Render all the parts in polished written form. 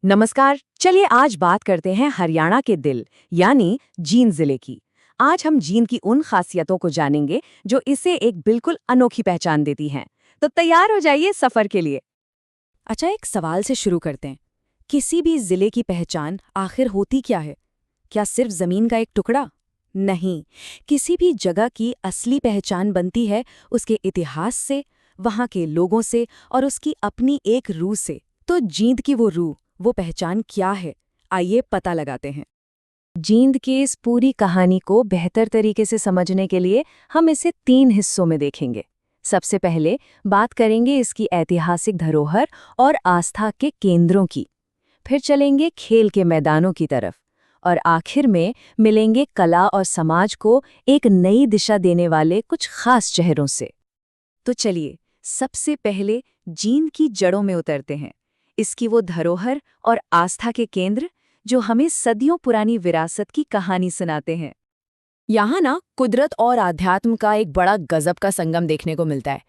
नमस्कार। चलिए आज बात करते हैं हरियाणा के दिल यानी जींद जिले की। आज हम जींद की उन खासियतों को जानेंगे जो इसे एक बिल्कुल अनोखी पहचान देती हैं। तो तैयार हो जाइए सफर के लिए। अच्छा, एक सवाल से शुरू करते हैं। किसी भी जिले की पहचान आखिर होती क्या है? क्या सिर्फ जमीन का एक टुकड़ा? नहीं, किसी भी जगह की असली पहचान बनती है उसके इतिहास से, वहाँ के लोगों से और उसकी अपनी एक रूह से। तो जींद की वो रूह, वो पहचान क्या है? आइए पता लगाते हैं। जींद की इस पूरी कहानी को बेहतर तरीके से समझने के लिए हम इसे 3 हिस्सों में देखेंगे। सबसे पहले बात करेंगे इसकी ऐतिहासिक धरोहर और आस्था के केंद्रों की। फिर चलेंगे खेल के मैदानों की तरफ और आखिर में मिलेंगे कला और समाज को एक नई दिशा देने वाले कुछ खास चेहरों से। तो चलिए सबसे पहले जींद की जड़ों में उतरते हैं। इसकी वो धरोहर और आस्था के केंद्र जो हमें सदियों पुरानी विरासत की कहानी सुनाते हैं। यहाँ ना कुदरत और आध्यात्म का एक बड़ा गजब का संगम देखने को मिलता है।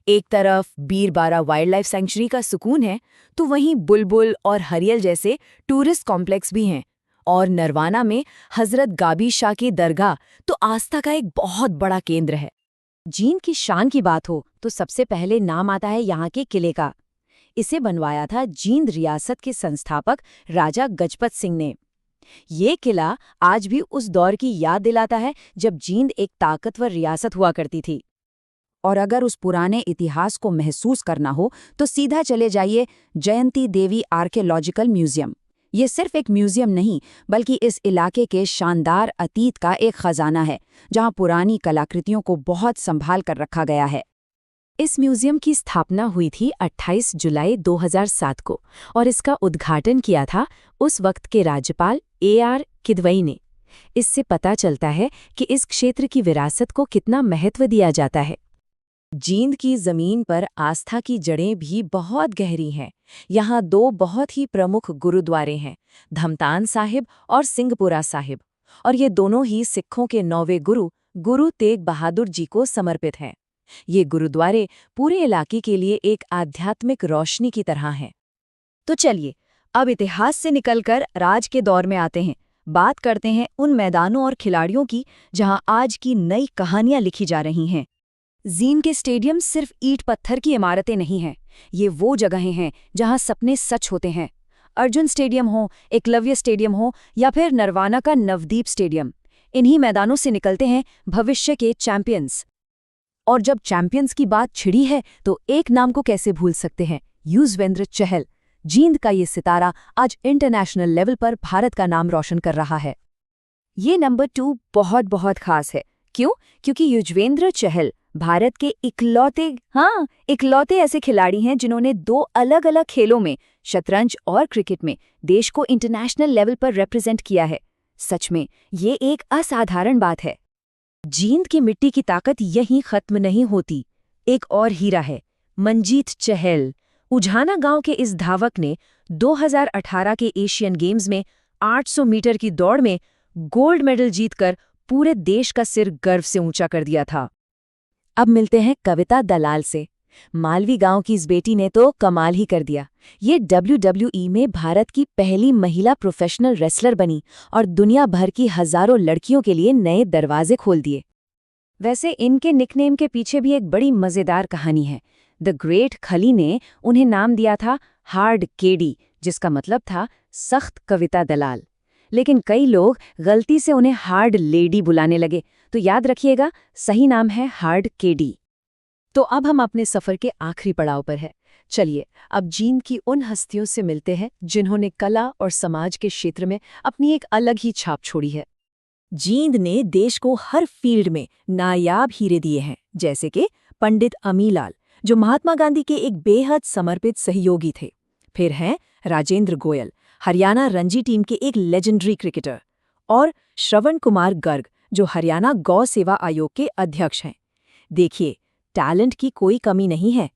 एक तरफ बीरबारा वाइल्ड लाइफ सेंचुरी का सुकून है, तो वहीं बुलबुल और हरियल जैसे टूरिस्ट कॉम्प्लेक्स भी हैं। और नरवाना में हजरत गाबी शाह की दरगाह तो आस्था का एक बहुत बड़ा केंद्र है। जींद की शान की बात हो तो सबसे पहले नाम आता है यहाँ के किले का। इसे बनवाया था जींद रियासत के संस्थापक राजा गजपत सिंह ने। ये किला आज भी उस दौर की याद दिलाता है जब जींद एक ताकतवर रियासत हुआ करती थी। और अगर उस पुराने इतिहास को महसूस करना हो तो सीधा चले जाइए जयंती देवी आर्कियोलॉजिकल म्यूजियम। ये सिर्फ एक म्यूजियम नहीं बल्कि इस इलाके के शानदार अतीत का एक खजाना है, जहां पुरानी कलाकृतियों को बहुत संभाल कर रखा गया है। इस म्यूजियम की स्थापना हुई थी 28 जुलाई 2007 को और इसका उद्घाटन किया था उस वक्त के राज्यपाल AR किदवई ने। इससे पता चलता है कि इस क्षेत्र की विरासत को कितना महत्व दिया जाता है। जींद की जमीन पर आस्था की जड़ें भी बहुत गहरी हैं। यहाँ 2 बहुत ही प्रमुख गुरुद्वारे हैं, धमतान साहिब और सिंहपुरा साहिब, और ये दोनों ही सिखों के 9वें गुरु तेग बहादुर जी को समर्पित हैं। ये गुरुद्वारे पूरे इलाके के लिए एक आध्यात्मिक रोशनी की तरह हैं। तो चलिए अब इतिहास से निकलकर राज के दौर में आते हैं। बात करते हैं उन मैदानों और खिलाड़ियों की जहां आज की नई कहानियां लिखी जा रही हैं। जींद के स्टेडियम सिर्फ ईंट पत्थर की इमारतें नहीं हैं, ये वो जगहें हैं जहां सपने सच होते हैं। अर्जुन स्टेडियम हो, एकलव्य स्टेडियम हो या फिर नरवाना का नवदीप स्टेडियम, इन्हीं मैदानों से निकलते हैं भविष्य के चैंपियंस। और जब चैंपियंस की बात छिड़ी है तो एक नाम को कैसे भूल सकते हैं, युजवेंद्र चहल। जींद का ये सितारा आज इंटरनेशनल लेवल पर भारत का नाम रोशन कर रहा है। ये नंबर 2 बहुत बहुत खास है। क्यों? क्योंकि युजवेंद्र चहल भारत के इकलौते ऐसे खिलाड़ी हैं जिन्होंने 2 अलग अलग खेलों में, शतरंज और क्रिकेट में, देश को इंटरनेशनल लेवल पर रिप्रेजेंट किया है। सच में ये एक असाधारण बात है। जींद की मिट्टी की ताकत यहीं खत्म नहीं होती। एक और हीरा है, मंजीत चहल। उझाना गांव के इस धावक ने 2018 के एशियन गेम्स में 800 मीटर की दौड़ में गोल्ड मेडल जीतकर पूरे देश का सिर गर्व से ऊंचा कर दिया था। अब मिलते हैं कविता दलाल से। मालवी गांव की इस बेटी ने तो कमाल ही कर दिया। ये WWE में भारत की पहली महिला प्रोफेशनल रेसलर बनी और दुनिया भर की हजारों लड़कियों के लिए नए दरवाजे खोल दिए। वैसे इनके निकनेम के पीछे भी एक बड़ी मजेदार कहानी है। द ग्रेट खली ने उन्हें नाम दिया था हार्ड केडी, जिसका मतलब था सख्त कविता दलाल। लेकिन कई लोग गलती से उन्हें हार्ड लेडी बुलाने लगे, तो याद रखिएगा सही नाम है हार्ड केडी। तो अब हम अपने सफर के आखिरी पड़ाव पर हैं। चलिए अब जींद की उन हस्तियों से मिलते हैं जिन्होंने कला और समाज के क्षेत्र में अपनी एक अलग ही छाप छोड़ी है। जींद ने देश को हर फील्ड में नायाब हीरे दिए हैं, जैसे कि पंडित अमीलाल, जो महात्मा गांधी के एक बेहद समर्पित सहयोगी थे। फिर हैं राजेंद्र गोयल, हरियाणा रणजी टीम के एक लेजेंडरी क्रिकेटर, और श्रवण कुमार गर्ग, जो हरियाणा गौ सेवा आयोग के अध्यक्ष हैं। देखिए, टैलेंट की कोई कमी नहीं है।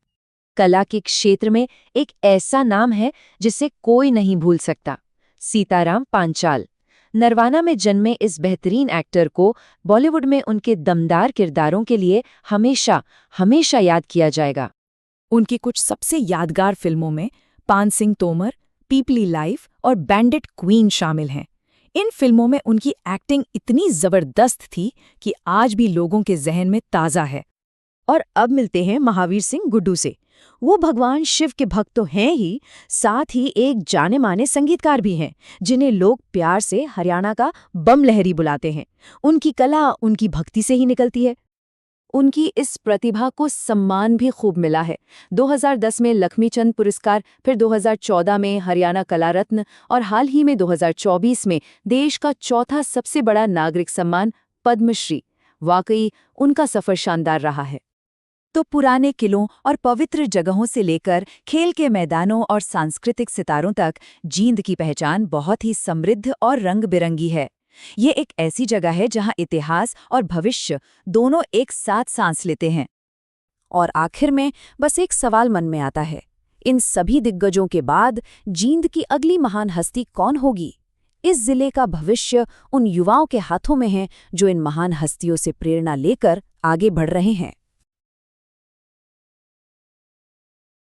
कला के क्षेत्र में एक ऐसा नाम है जिसे कोई नहीं भूल सकता, सीताराम पांचाल। नरवाना में जन्मे इस बेहतरीन एक्टर को बॉलीवुड में उनके दमदार किरदारों के लिए हमेशा याद किया जाएगा। उनकी कुछ सबसे यादगार फिल्मों में पान सिंह तोमर, पीपली लाइफ और बैंडिट क्वीन शामिल हैं। इन फिल्मों में उनकी एक्टिंग इतनी जबरदस्त थी कि आज भी लोगों के जहन में ताज़ा है। और अब मिलते हैं महावीर सिंह गुड्डू से। वो भगवान शिव के भक्त तो हैं ही, साथ ही एक जाने माने संगीतकार भी हैं, जिन्हें लोग प्यार से हरियाणा का बम लहरी बुलाते हैं। उनकी कला उनकी भक्ति से ही निकलती है। उनकी इस प्रतिभा को सम्मान भी खूब मिला है। 2010 में लक्ष्मीचंद पुरस्कार, फिर 2014 में हरियाणा कला रत्न और हाल ही में 2024 में देश का चौथा सबसे बड़ा नागरिक सम्मान पद्मश्री। वाकई उनका सफर शानदार रहा है। तो पुराने किलों और पवित्र जगहों से लेकर खेल के मैदानों और सांस्कृतिक सितारों तक जींद की पहचान बहुत ही समृद्ध और रंग-बिरंगी है। ये एक ऐसी जगह है जहां इतिहास और भविष्य दोनों एक साथ सांस लेते हैं। और आखिर में बस एक सवाल मन में आता है, इन सभी दिग्गजों के बाद जींद की अगली महान हस्ती कौन होगी? इस जिले का भविष्य उन युवाओं के हाथों में है जो इन महान हस्तियों से प्रेरणा लेकर आगे बढ़ रहे हैं।